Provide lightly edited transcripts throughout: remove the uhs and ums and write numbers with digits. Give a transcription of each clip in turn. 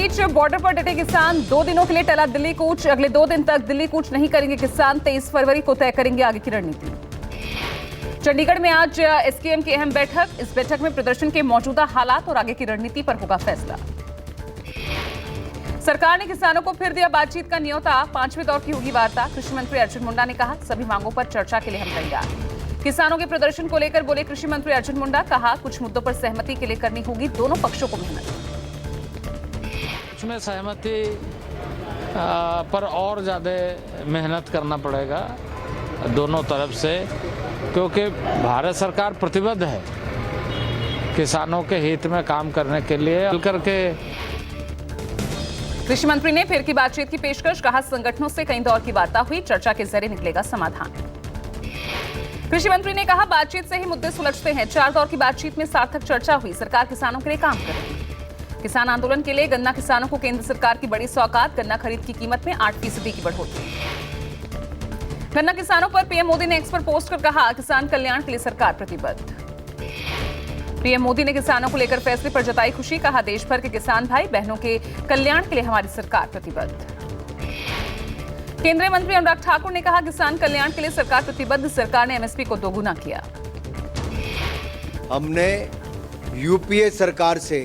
बीच border पर डटे किसान 2 दिनों के लिए टला दिल्ली कूच। अगले 2 दिन तक दिल्ली कूच नहीं करेंगे किसान। 23 फरवरी को तय करेंगे आगे की रणनीति। चंडीगढ़ में आज एसकेएम की अहम बैठक। इस बैठक में प्रदर्शन के मौजूदा हालात और आगे की रणनीति पर होगा फैसला। सरकार ने किसानों को फिर दिया बातचीत का न्योता। 5वें दौर की होगी वार्ता। कृषि मंत्री अर्जुन मुंडा ने कहा, सभी मांगों पर चर्चा के लिए हम तैयार। किसानों के प्रदर्शन को लेकर बोले कृषि मंत्री अर्जुन मुंडा। कहा, कुछ मुद्दों पर सहमति के लिए करनी होगी दोनों पक्षों को मेहनत। में सहमति पर और ज़्यादा मेहनत करना पड़ेगा दोनों तरफ से, क्योंकि भारत सरकार प्रतिबद्ध है किसानों के हित में काम करने के लिए। मिलकर के कृषि मंत्री ने फिर की बातचीत की पेशकश। कहा, संगठनों से कई दौर की वार्ता हुई, चर्चा के जरिए निकलेगा समाधान। कृषि मंत्री ने कहा, बातचीत से ही मुद्दे सुलझते हैं। 4 दौर की बातचीत में सार्थक चर्चा हुई। सरकार किसानों के लिए काम कर रही है। किसान आंदोलन के लिए गन्ना किसानों को केंद्र सरकार की बड़ी सौगात। गन्ना खरीद की कीमत में 8% की बढ़ोतरी। गन्ना किसानों पर पीएम मोदी ने एक्स पर पोस्ट कर कहा, किसान कल्याण के लिए सरकार प्रतिबद्ध। पीएम मोदी ने किसानों को लेकर फैसले पर जताई खुशी। कहा, देश भर के किसान भाई बहनों के कल्याण के लिए हमारी सरकार प्रतिबद्ध। केंद्रीय मंत्री अनुराग ठाकुर ने कहा, किसान कल्याण के लिए सरकार प्रतिबद्ध। सरकार ने एमएसपी को दोगुना किया। हमने यूपीए सरकार से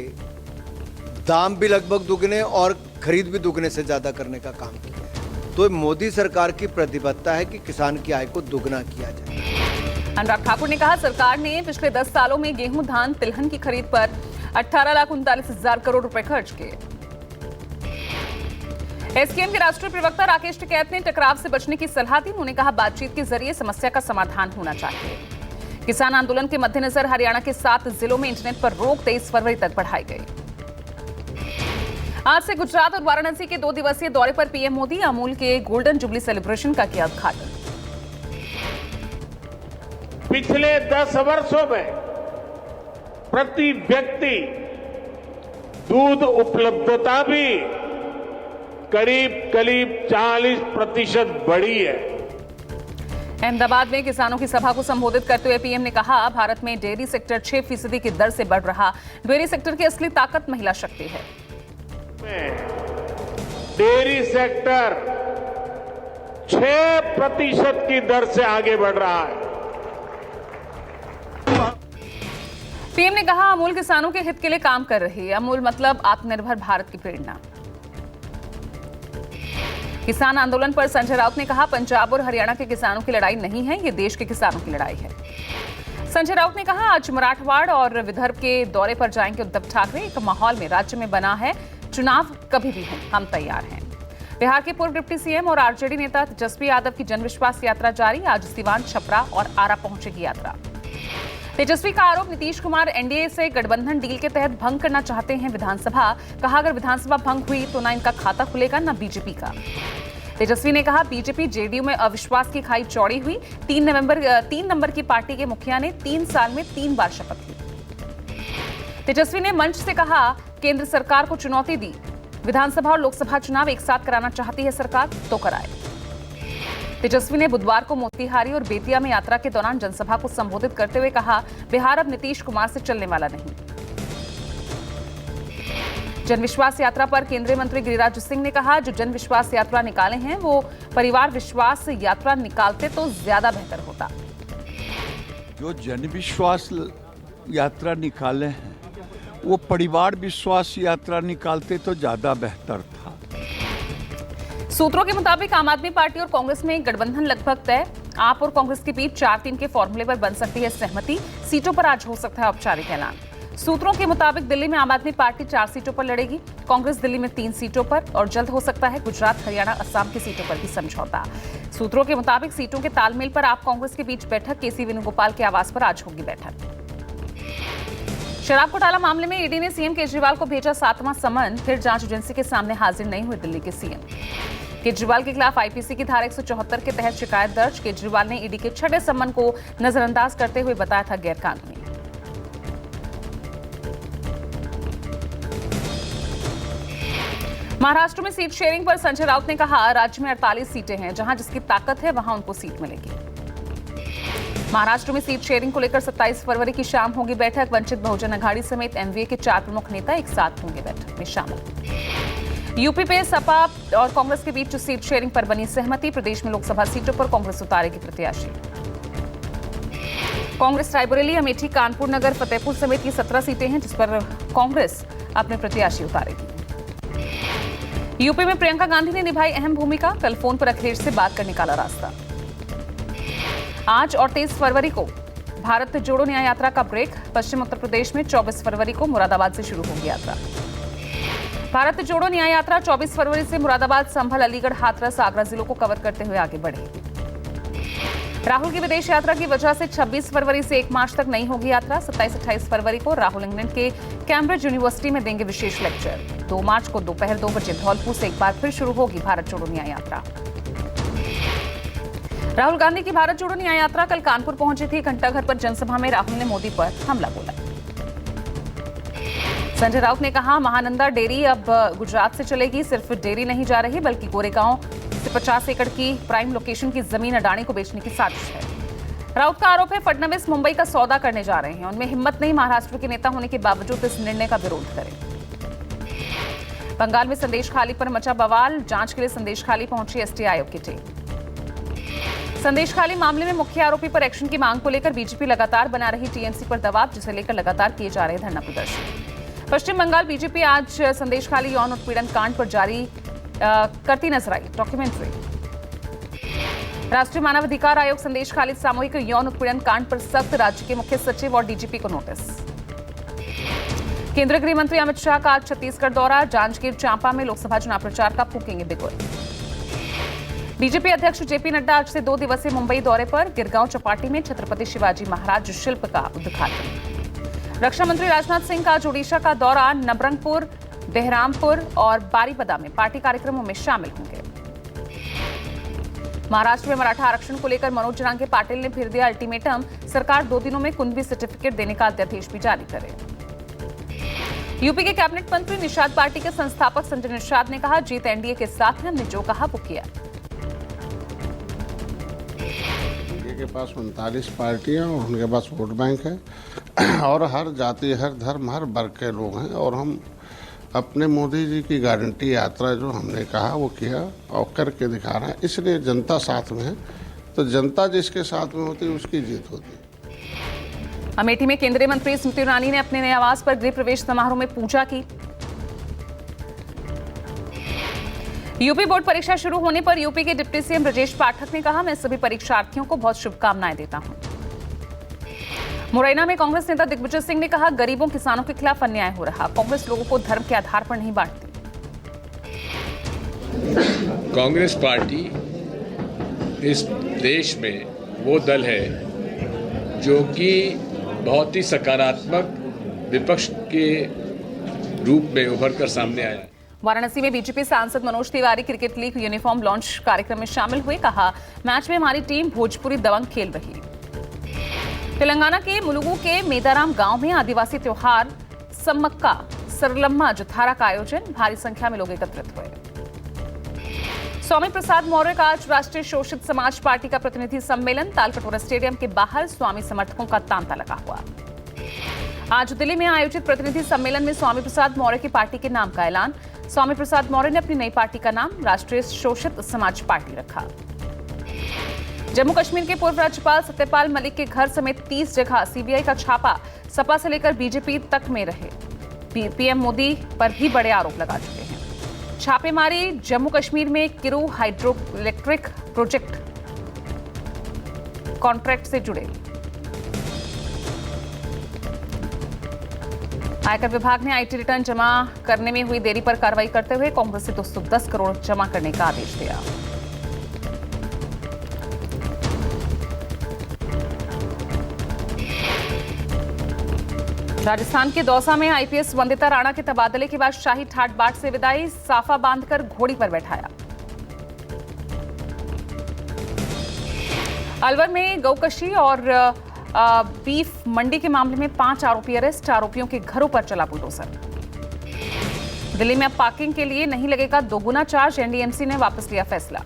दाम भी लगभग दुगने और खरीद भी दुगने से ज्यादा करने का काम किया। तो मोदी सरकार की प्रतिबद्धता है कि किसान की आय को दुगना किया जाए। अनुराग ठाकुर ने कहा, सरकार ने पिछले 10 सालों में गेहूं, धान, तिलहन की खरीद पर 18,39,000 करोड़ रुपए खर्च किए। एसकेएम के राष्ट्रीय प्रवक्ता राकेश टिकैत ने टकराव से बचने की सलाह दी। उन्होंने कहा, बातचीत के जरिए समस्या का समाधान होना चाहिए। किसान आंदोलन के मद्देनजर हरियाणा के 7 जिलों में इंटरनेट पर रोक 23 फरवरी तक बढ़ाई गई। आज से गुजरात और वाराणसी के 2 दिवसीय दौरे पर पीएम मोदी। अमूल के गोल्डन जुबली सेलिब्रेशन का किया उद्घाटन। पिछले 10 वर्षों में प्रति व्यक्ति दूध उपलब्धता भी करीब 40% बढ़ी है। अहमदाबाद में किसानों की सभा को संबोधित करते हुए पीएम ने कहा, भारत में डेयरी सेक्टर 6% की दर से बढ़ रहा। डेयरी सेक्टर की असली ताकत महिला शक्ति है। डेयरी सेक्टर 6% की दर से आगे बढ़ रहा है। पीएम ने कहा, अमूल किसानों के हित के लिए काम कर रही है। अमूल मतलब आत्मनिर्भर भारत की प्रेरणा। किसान आंदोलन पर संजय राउत ने कहा, पंजाब और हरियाणा के किसानों की लड़ाई नहीं है, ये देश के किसानों की लड़ाई है। संजय राउत ने कहा, आज मराठवाड़ और विदर्भ के दौरे पर जाएंगे उद्धव ठाकरे। एक माहौल में राज्य में बना है, चुनाव कभी भी हो, हम तैयार हैं। बिहार के पूर्व डिप्टी सीएम और आरजेडी नेता तेजस्वी यादव की जनविश्वास यात्रा जारी। आज सिवान, छपरा और आरा पहुंचेगी यात्रा। तेजस्वी का आरोप, नीतीश कुमार एनडीए से गठबंधन डील के तहत भंग करना चाहते हैं विधानसभा। कहा, अगर विधानसभा भंग हुई तो ना इनका खाता खुलेगा ना बीजेपी का। तेजस्वी ने कहा, बीजेपी जेडीयू में अविश्वास की खाई चौड़ी हुई। 3 नंबर की पार्टी के मुखिया ने 3 साल में 3 बार शपथ ली। तेजस्वी ने मंच से कहा, केंद्र सरकार को चुनौती दी। विधानसभा और लोकसभा चुनाव एक साथ कराना चाहती है सरकार, तो कराए। तेजस्वी ने बुधवार को मोतिहारी और बेतिया में यात्रा के दौरान जनसभा को संबोधित करते हुए कहा, बिहार अब नीतीश कुमार से चलने वाला नहीं। जनविश्वास यात्रा पर केंद्रीय मंत्री गिरिराज सिंह ने कहा, जो जनविश्वास यात्रा निकाले हैं वो परिवार विश्वास यात्रा निकालते तो ज्यादा बेहतर होता। जो जनविश्वास यात्रा निकाले हैं वो परिवार विश्वास यात्रा निकालते तो ज्यादा बेहतर था। सूत्रों के मुताबिक आम आदमी पार्टी और कांग्रेस में गठबंधन लगभग तय। आप और कांग्रेस के बीच 4-3 के फॉर्मूले पर बन सकती है सहमति। सीटों पर आज हो सकता है औपचारिक ऐलान। सूत्रों के मुताबिक दिल्ली में आम आदमी पार्टी 4 सीटों पर लड़ेगी। कांग्रेस दिल्ली में 3 सीटों पर और जल्द हो सकता है गुजरात, हरियाणा, असम की सीटों पर भी समझौता। सूत्रों के मुताबिक सीटों के तालमेल पर आप कांग्रेस के बीच बैठक। केसी वेणुगोपाल के आवास पर आज होगी बैठक। शराब घोटाला मामले में ईडी ने सीएम केजरीवाल को भेजा 7वां समन। फिर जांच एजेंसी के सामने हाजिर नहीं हुए दिल्ली के सीएम। केजरीवाल के खिलाफ आईपीसी की धारा 174 के तहत शिकायत दर्ज। केजरीवाल ने ईडी के 6ठे समन को नजरअंदाज करते हुए बताया था गैरकानूनी। महाराष्ट्र में सीट शेयरिंग पर संजय राउत ने कहा, राज्य में 48 सीटें हैं, जहां जिसकी ताकत है वहां उनको सीट मिलेगी। महाराष्ट्र में सीट शेयरिंग को लेकर 27 फरवरी की शाम होगी बैठक। वंचित बहुजन अघाड़ी समेत एमवीए के 4 प्रमुख नेता एक साथ होंगे बैठक में शामिल। यूपी पे सपा और कांग्रेस के बीच सीट शेयरिंग पर बनी सहमति। प्रदेश में लोकसभा सीटों पर कांग्रेस उतारेगी प्रत्याशी। कांग्रेस रायबरेली, अमेठी, कानपुर नगर, फतेहपुर समेत ये 17 सीटें हैं जिस पर कांग्रेस अपने प्रत्याशी उतारेगी। यूपी में प्रियंका गांधी ने निभाई अहम भूमिका। कल फोन पर अखिलेश से बात कर निकाला रास्ता। आज और 23 फरवरी को भारत जोड़ो न्याय यात्रा का ब्रेक। पश्चिम उत्तर प्रदेश में 24 फरवरी को मुरादाबाद से शुरू होगी यात्रा। भारत जोड़ो न्याय यात्रा 24 फरवरी से मुरादाबाद, संभल, अलीगढ़, हाथरस, आगरा जिलों को कवर करते हुए आगे बढ़ेगी। राहुल की विदेश यात्रा की वजह से 26 फरवरी से 1 मार्च तक नहीं होगी यात्रा। 27-28 फरवरी को राहुल इंग्लैंड के कैम्ब्रिज यूनिवर्सिटी में देंगे विशेष लेक्चर। 2 मार्च को दोपहर 2 बजे धौलपुर से एक बार फिर शुरू होगी भारत जोड़ो न्याय यात्रा। राहुल गांधी की भारत जोड़ो न्याय यात्रा कल कानपुर पहुंची थी। घंटाघर पर जनसभा में राहुल ने मोदी पर हमला बोला। संजय राउत ने कहा, महानंदा डेयरी अब गुजरात से चलेगी। सिर्फ डेयरी नहीं जा रही बल्कि गोरेगांव से 50 एकड़ की प्राइम लोकेशन की जमीन अडानी को बेचने की साजिश है। राउत का आरोप है फडणवीस मुंबई का सौदा करने जा रहे हैं। उनमें हिम्मत नहीं महाराष्ट्र के नेता होने के बावजूद इस निर्णय का विरोध करें। बंगाल में संदेश खाली पर मचा बवाल। जांच के लिए संदेश खाली पहुंची एसटी आयोग की टीम। संदेश खाली मामले में मुख्य आरोपी पर एक्शन की मांग को लेकर बीजेपी लगातार बना रही टीएमसी पर दबाव, जिसे लेकर लगातार किए जा रहे धरना प्रदर्शन। पश्चिम बंगाल बीजेपी आज संदेश खाली यौन उत्पीड़न कांड पर जारी करती नजर आई डॉक्यूमेंट्री। राष्ट्रीय मानव अधिकार आयोग संदेश खाली सामूहिक यौन उत्पीड़न कांड पर सख्त, राज्य के मुख्य सचिव और डीजीपी को नोटिस। केंद्रीय गृह मंत्री अमित शाह का आज छत्तीसगढ़ दौरा। जांजगीर चांपा में लोकसभा चुनाव प्रचार का फूकेंगे बिगुल। बीजेपी अध्यक्ष जेपी नड्डा आज से 2 दिवसीय मुंबई दौरे पर। गिरगांव चौपाटी में छत्रपति शिवाजी महाराज शिल्प का उद्घाटन। रक्षा मंत्री राजनाथ सिंह का आज ओडिशा का दौरा। नबरंगपुर, बेहरामपुर और बारीपदा में पार्टी कार्यक्रमों में शामिल होंगे। महाराष्ट्र में मराठा आरक्षण को लेकर मनोज जरांगे पाटिल ने फिर दिया अल्टीमेटम। सरकार 2 दिनों में कुणबी सर्टिफिकेट देने का अध्यादेश भी जारी करे। यूपी के कैबिनेट मंत्री निषाद पार्टी के संस्थापक संजय निषाद ने कहा, जीत एनडीए के साथ है, हमने जो कहा वो किया। के पास 39 पार्टियां और उनके पास वोट बैंक है और हर जाति, हर धर्म, हर वर्ग के लोग हैं और हम अपने मोदी जी की गारंटी यात्रा जो हमने कहा वो किया और करके दिखा रहे हैं। इसलिए जनता साथ में है, तो जनता जिसके साथ में होती है उसकी जीत होती है। अमेठी में केंद्रीय मंत्री स्मृति ईरानी ने अपने नए आवास पर गृह प्रवेश समारोह में पूजा की। यूपी बोर्ड परीक्षा शुरू होने पर यूपी के डिप्टी सीएम ब्रजेश पाठक ने कहा, मैं सभी परीक्षार्थियों को बहुत शुभकामनाएं देता हूं। मुरैना में कांग्रेस नेता दिग्विजय सिंह ने कहा, गरीबों किसानों के खिलाफ अन्याय हो रहा। कांग्रेस लोगों को धर्म के आधार पर नहीं बांटती। कांग्रेस पार्टी इस देश में वो दल है जो कि बहुत ही सकारात्मक विपक्ष के रूप में उभर कर सामने आया। वाराणसी में बीजेपी सांसद Manoj Tiwari cricket league uniform launch कार्यक्रम में शामिल हुए। कहा, मैच में हमारी टीम भोजपुरी दबंग खेल रही। तेलंगाना के मुलुगु के मेदाराम गांव में आदिवासी त्योहार सम्मक्का सरलम्मा जुथारा का आयोजन। भारी संख्या में लोग एकत्रित हुए। स्वामी प्रसाद मौर्य का आज राष्ट्रीय शोषित समाज पार्टी का प्रतिनिधि सम्मेलन। तालकटोरा स्टेडियम के बाहर स्वामी समर्थकों का तांता लगा हुआ। आज दिल्ली में आयोजित प्रतिनिधि सम्मेलन में स्वामी प्रसाद मौर्य की पार्टी के नाम का ऐलान। स्वामी प्रसाद मौर्य ने अपनी नई पार्टी का नाम राष्ट्रीय शोषित समाज पार्टी रखा। जम्मू कश्मीर के पूर्व राज्यपाल सत्यपाल मलिक के घर समेत 30 जगह सीबीआई का छापा। सपा से लेकर बीजेपी तक में रहे पीएम मोदी पर भी बड़े आरोप लगा चुके हैं। छापेमारी जम्मू कश्मीर में Kiru hydro electric project contract से जुड़े। आयकर विभाग ने आईटी रिटर्न जमा करने में हुई देरी पर कार्रवाई करते हुए कांग्रेस से 210 करोड़ जमा करने का आदेश दिया। राजस्थान के दौसा में आईपीएस वंदिता राणा के तबादले के बाद शाही ठाट बाट से विदाई। साफा बांधकर घोड़ी पर बैठाया। अलवर में गौकशी और बीफ मंडी के मामले में 5 आरोपी अरेस्ट। आरोपियों के घरों पर चला बुलडोजर। दिल्ली में अब पार्किंग के लिए नहीं लगेगा 2 गुना चार्ज। एनडीएमसी ने वापस लिया फैसला।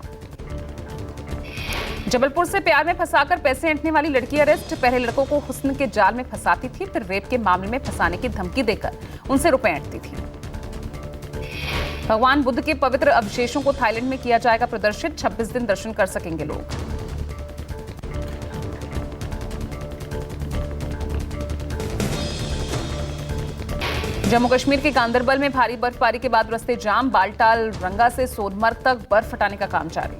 जबलपुर से प्यार में फंसाकर पैसे ऐंठने वाली लड़की अरेस्ट। पहले लड़कों को हुस्न के जाल में फंसाती थी, फिर रेप के मामले में फंसाने की धमकी देकर उनसे रुपए ऐंठती थी। भगवान बुद्ध के पवित्र अवशेषों को थाईलैंड में किया जाएगा प्रदर्शित। 26 दिन दर्शन कर सकेंगे लोग। जम्मू कश्मीर के गांदरबल में भारी बर्फबारी के बाद रास्ते जाम। बालटाल रंगा से सोनमर्ग तक बर्फ हटाने का काम जारी।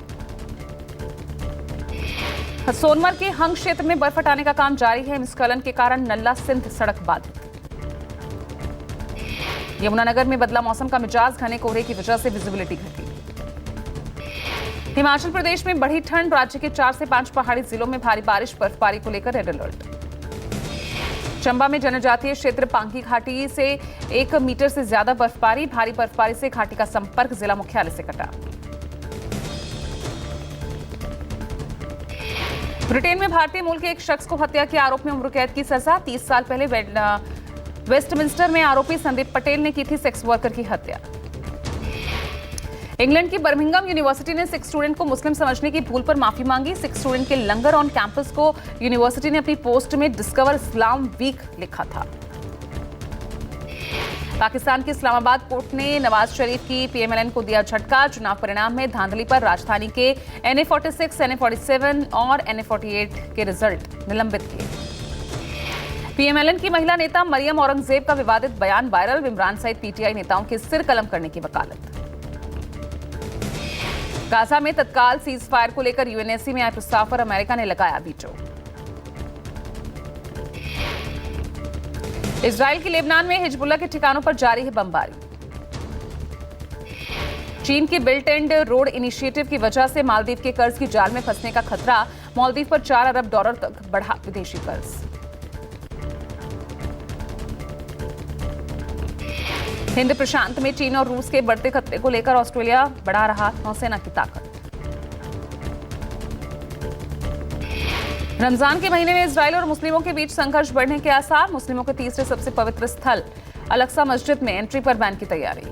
सोनमर्ग के हंग क्षेत्र में बर्फ हटाने का काम जारी है। हिमस्खलन के कारण नल्ला सिंध सड़क बाधित। यमुनानगर में बदला मौसम का मिजाज। घने कोहरे की वजह से विजिबिलिटी घटी। हिमाचल प्रदेश में बढ़ी ठंड। राज्य के 4 से 5 पहाड़ी जिलों में भारी बारिश। बर्फबारी को लेकर रेड अलर्ट। चंबा में जनजातीय क्षेत्र पांगी घाटी से 1 मीटर से ज्यादा बर्फबारी। भारी बर्फबारी से घाटी का संपर्क जिला मुख्यालय से कटा। ब्रिटेन में भारतीय मूल के एक शख्स को हत्या के आरोप में उम्र कैद की सजा। 30 साल पहले वेस्टमिंस्टर में आरोपी संदीप पटेल ने की थी सेक्स वर्कर की हत्या। इंग्लैंड की बर्मिंघम यूनिवर्सिटी ने सिख स्टूडेंट को मुस्लिम समझने की भूल पर माफी मांगी। सिख स्टूडेंट के लंगर ऑन कैंपस को यूनिवर्सिटी ने अपनी पोस्ट में डिस्कवर इस्लाम वीक लिखा था। पाकिस्तान की इस्लामाबाद कोर्ट ने नवाज शरीफ की पीएमएलएन को दिया झटका। चुनाव परिणाम में धांधली पर राजधानी के NA46, NA47 और NA48 के रिजल्ट निलंबित किए। पीएमएलएन की महिला नेता मरियम औरंगजेब का विवादित बयान वायरल। इमरान सहित पीटीआई नेताओं के सिर कलम करने की वकालत। गाजा में तत्काल सीज फायर को लेकर यूएनएससी में आए प्रस्ताव पर अमेरिका ने लगाया वीटो। इजराइल की लेबनान में हिजबुल्लाह के ठिकानों पर जारी है बमबारी। चीन की बिल्ट एंड रोड इनिशिएटिव की वजह से मालदीव के कर्ज की जाल में फंसने का खतरा। मालदीव पर $4 अरब तक बढ़ा विदेशी कर्ज। हिंद प्रशांत में चीन और रूस के बढ़ते खतरे को लेकर ऑस्ट्रेलिया बढ़ा रहा नौसेना की ताकत। रमजान के महीने में इजराइल और मुस्लिमों के बीच संघर्ष बढ़ने के आसार। मुस्लिमों के तीसरे सबसे पवित्र स्थल अल-अक्सा मस्जिद में एंट्री पर बैन की तैयारी।